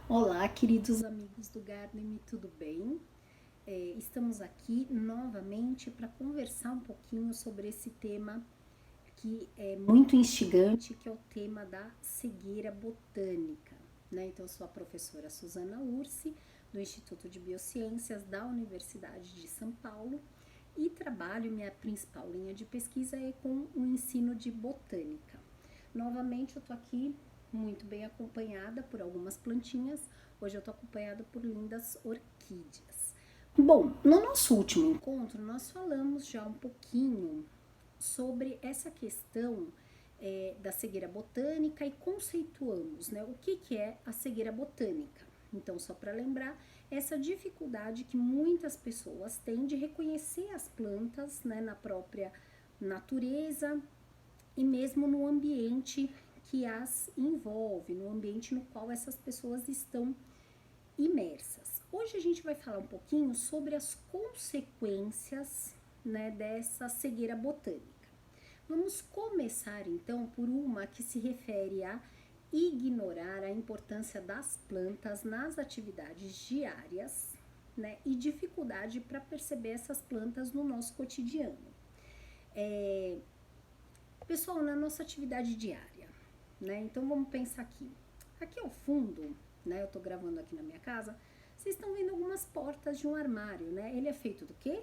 Olá, queridos amigos do Garden, tudo bem? Estamos aqui novamente para conversar um pouquinho sobre esse tema que é muito instigante, que é o tema da cegueira botânica. Né? Então, eu sou a professora Suzana Ursi, do Instituto de Biociências da Universidade de São Paulo, e trabalho, minha principal linha de pesquisa é com o ensino de botânica. Novamente, eu estou aqui muito bem acompanhada por algumas plantinhas. Hoje eu estou acompanhada por lindas orquídeas. Bom, no nosso último encontro, nós falamos já um pouquinho sobre essa questão da cegueira botânica e conceituamos, né, o que é a cegueira botânica. Então, só para lembrar, essa dificuldade que muitas pessoas têm de reconhecer as plantas, né, na própria natureza e mesmo no ambiente que as envolve, no ambiente no qual essas pessoas estão imersas. Hoje a gente vai falar um pouquinho sobre as consequências, né, dessa cegueira botânica. Vamos começar então por uma que se refere a ignorar a importância das plantas nas atividades diárias, né, e dificuldade para perceber essas plantas no nosso cotidiano. Pessoal, na nossa atividade diária, né? Então vamos pensar aqui. Aqui ao fundo, né? Eu tô gravando aqui na minha casa. Vocês estão vendo algumas portas de um armário, né? Ele é feito do quê?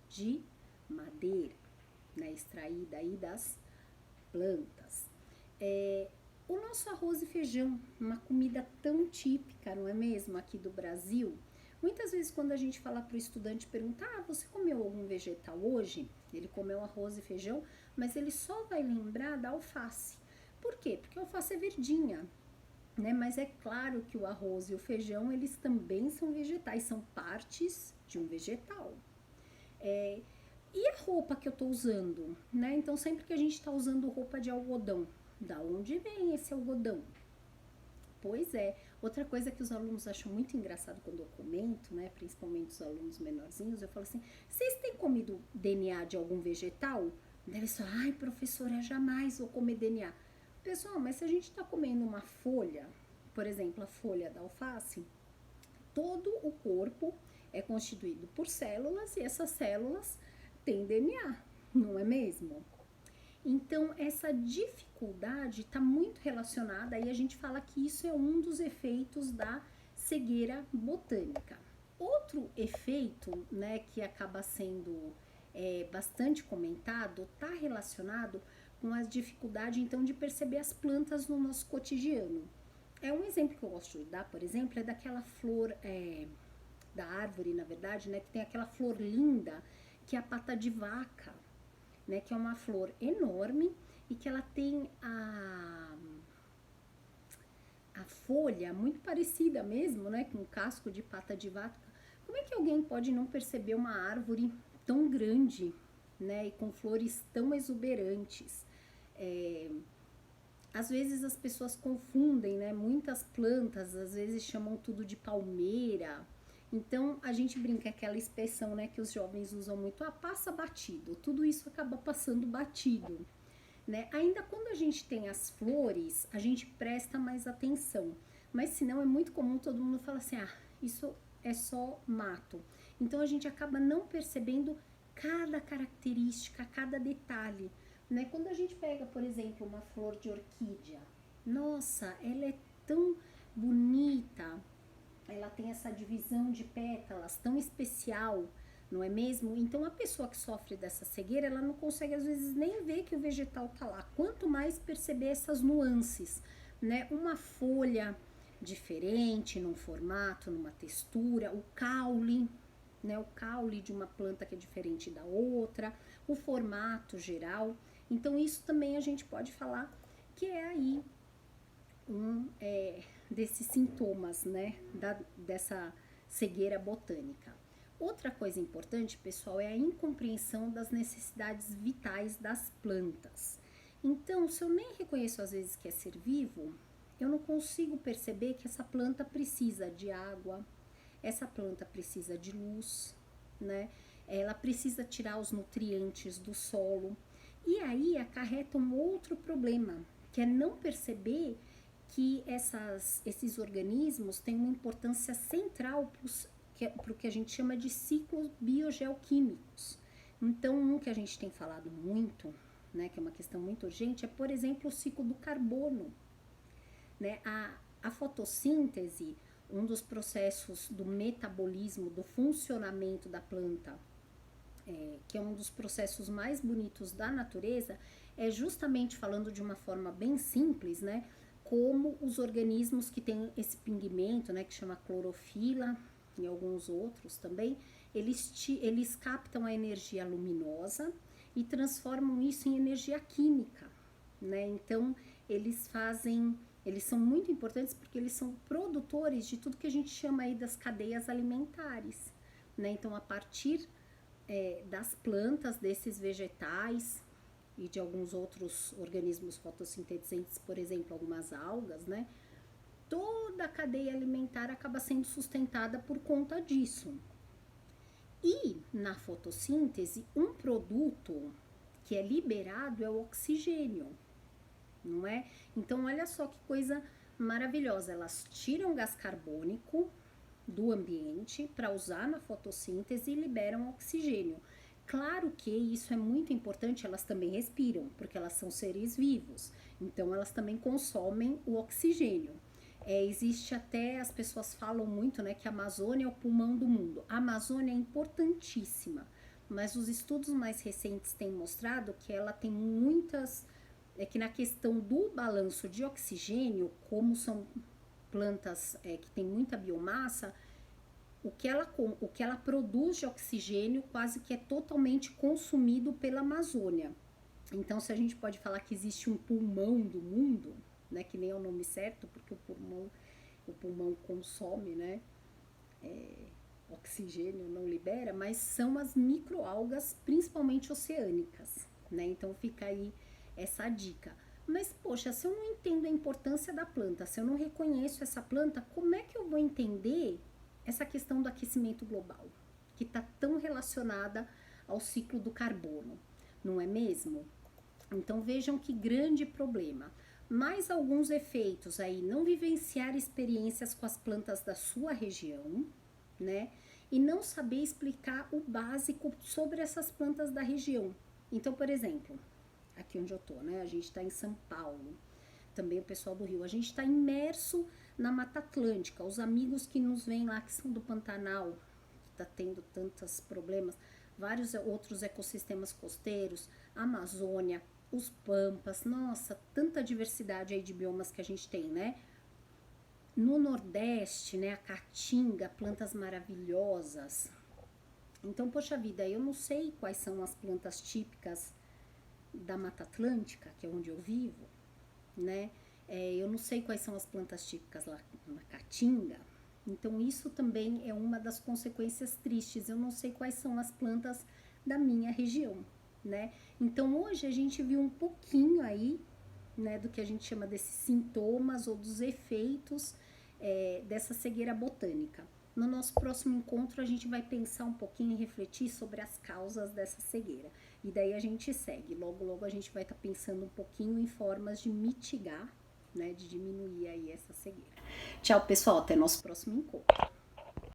De madeira, né? Extraída aí das plantas. O nosso arroz e feijão, uma comida tão típica, não é mesmo, aqui do Brasil. Muitas vezes quando a gente fala para o estudante, perguntar, você comeu algum vegetal hoje? Ele comeu arroz e feijão, mas ele só vai lembrar da alface. Por quê? Porque a alface é verdinha, né? Mas é claro que o arroz e o feijão, eles também são vegetais, são partes de um vegetal. E a roupa que eu tô usando, né? Então sempre que a gente tá usando roupa de algodão, da onde vem esse algodão? Pois é. Outra coisa que os alunos acham muito engraçado quando eu comento, né, principalmente os alunos menorzinhos, eu falo assim, vocês têm comido DNA de algum vegetal? Deve ser, ai professora, jamais vou comer DNA. Pessoal, mas se a gente está comendo uma folha, por exemplo, a folha da alface, todo o corpo é constituído por células e essas células têm DNA, não é mesmo? Então, essa dificuldade está muito relacionada, e a gente fala que isso é um dos efeitos da cegueira botânica. Outro efeito, né, que acaba sendo bastante comentado, está relacionado com a dificuldade, então, de perceber as plantas no nosso cotidiano. Um exemplo que eu gosto de dar, por exemplo, é daquela flor da árvore, na verdade, né, que tem aquela flor linda, que é a pata de vaca, né, que é uma flor enorme e que ela tem a folha muito parecida mesmo, né, com o casco de pata de vaca. Como é que alguém pode não perceber uma árvore tão grande, né, e com flores tão exuberantes? Às vezes as pessoas confundem, né, muitas plantas, às vezes chamam tudo de palmeira. Então a gente brinca aquela expressão, né, que os jovens usam muito, passa batido. Tudo isso acaba passando batido, né? Ainda quando a gente tem as flores, a gente presta mais atenção. Mas senão é muito comum todo mundo falar assim, isso é só mato. Então a gente acaba não percebendo cada característica, cada detalhe, né? Quando a gente pega, por exemplo, uma flor de orquídea, nossa, ela é tão bonita, ela tem essa divisão de pétalas tão especial, não é mesmo? Então a pessoa que sofre dessa cegueira, ela não consegue às vezes nem ver que o vegetal tá lá, quanto mais perceber essas nuances, né? Uma folha diferente num formato, numa textura, o caule, né? O caule de uma planta que é diferente da outra, o formato geral. Então isso também a gente pode falar que é aí desses sintomas, né, dessa cegueira botânica. Outra coisa importante, pessoal, é a incompreensão das necessidades vitais das plantas. Então, se eu nem reconheço às vezes que é ser vivo, eu não consigo perceber que essa planta precisa de água, essa planta precisa de luz, né? Ela precisa tirar os nutrientes do solo. E aí acarreta um outro problema, que é não perceber que esses organismos têm uma importância central para o que a gente chama de ciclos biogeoquímicos. Então, um que a gente tem falado muito, né, que é uma questão muito urgente, é, por exemplo, o ciclo do carbono. Né? A fotossíntese, um dos processos do metabolismo, do funcionamento da planta, que é um dos processos mais bonitos da natureza, é justamente, falando de uma forma bem simples, né, como os organismos que têm esse pigmento, né, que chama clorofila, e alguns outros também, eles captam a energia luminosa e transformam isso em energia química, né? Então, eles são muito importantes porque eles são produtores de tudo que a gente chama aí das cadeias alimentares, né? Então, a partir das plantas, desses vegetais e de alguns outros organismos fotossintetizantes, por exemplo, algumas algas, né? Toda a cadeia alimentar acaba sendo sustentada por conta disso. E na fotossíntese, um produto que é liberado é o oxigênio, não é? Então, olha só que coisa maravilhosa. Elas tiram gás carbônico do ambiente para usar na fotossíntese e liberam oxigênio. Claro que isso é muito importante, elas também respiram, porque elas são seres vivos. Então, elas também consomem o oxigênio. Existe até, as pessoas falam muito, né, que a Amazônia é o pulmão do mundo. A Amazônia é importantíssima, mas os estudos mais recentes têm mostrado que ela tem muitas... que na questão do balanço de oxigênio, como são plantas que têm muita biomassa, o que ela produz de oxigênio quase que é totalmente consumido pela Amazônia. Então, se a gente pode falar que existe um pulmão do mundo, né, que nem é o nome certo, porque o pulmão consome, né, oxigênio, não libera, mas são as microalgas, principalmente oceânicas, né? Então fica aí essa dica. Mas, poxa, se eu não entendo a importância da planta, se eu não reconheço essa planta, como é que eu vou entender essa questão do aquecimento global, que está tão relacionada ao ciclo do carbono, não é mesmo? Então vejam que grande problema. Mais alguns efeitos aí, não vivenciar experiências com as plantas da sua região, né? E não saber explicar o básico sobre essas plantas da região. Então, por exemplo, aqui onde eu tô, né? A gente tá em São Paulo, também o pessoal do Rio, a gente tá imerso na Mata Atlântica. Os amigos que nos vêm lá, que são do Pantanal, que tá tendo tantos problemas, vários outros ecossistemas costeiros, Amazônia, os pampas, nossa, tanta diversidade aí de biomas que a gente tem, né? No Nordeste, né, a caatinga, plantas maravilhosas. Então, poxa vida, eu não sei quais são as plantas típicas da Mata Atlântica, que é onde eu vivo, né? Eu não sei quais são as plantas típicas lá na caatinga. Então, isso também é uma das consequências tristes. Eu não sei quais são as plantas da minha região, né? Então, hoje a gente viu um pouquinho aí, né, do que a gente chama desses sintomas ou dos efeitos dessa cegueira botânica. No nosso próximo encontro, a gente vai pensar um pouquinho e refletir sobre as causas dessa cegueira. E daí a gente segue. Logo, logo a gente vai estar pensando um pouquinho em formas de mitigar, né, de diminuir aí essa cegueira. Tchau, pessoal. Até nosso próximo encontro.